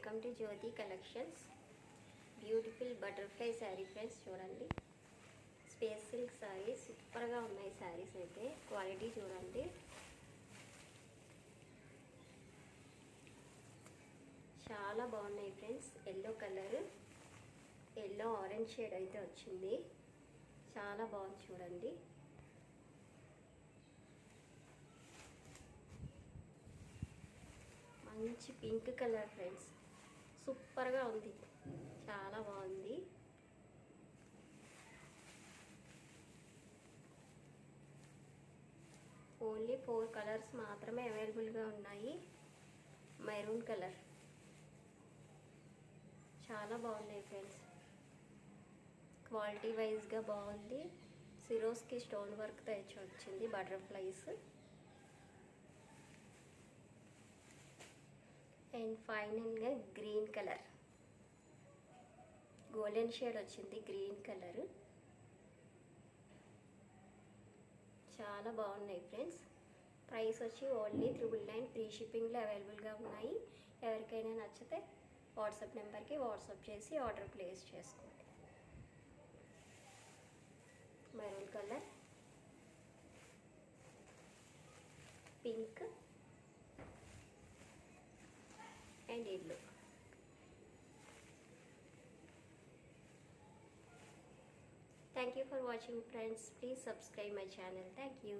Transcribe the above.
Welcome to Jyothi collections. Beautiful butterfly saree friends, చూడండి. Space silk saree, సూపర్గా ఉన్నాయి శారీస్ అయితే. క్వాలిటీ చూడండి, చాలా బాగున్నాయి friends. Yellow colour, yellow orange shade అయితే వచ్చింది. చాలా బాగుంది చూడండి. మంచి పింక్ కలర్ ఫ్రెండ్స్, సూపర్గా ఉంది, చాలా బాగుంది. ఓన్లీ 4 కలర్స్ మాత్రమే అవైలబుల్గా ఉన్నాయి. మెరూన్ కలర్, చాలా బాగున్నాయి ఫ్రెండ్స్. క్వాలిటీ వైజ్గా బాగుంది. సిరోస్కి స్టోన్ వర్క్ తెచ్చి వచ్చింది, బటర్ఫ్లైస్. అండ్ ఫైనల్గా గ్రీన్ కలర్, గోల్డెన్ షేడ్ వచ్చింది గ్రీన్ కలర్. చాలా బాగున్నాయి ఫ్రెండ్స్. ప్రైస్ వచ్చి ఓన్లీ 999 ఫ్రీ షిప్పింగ్లో అవైలబుల్గా ఉన్నాయి. ఎవరికైనా నచ్చితే వాట్సాప్ నెంబర్కి వాట్సాప్ చేసి ఆర్డర్ ప్లేస్ చేసుకోండి. Maroon colour, pink and yellow. Thank you for watching friends. Please subscribe my channel. Thank you.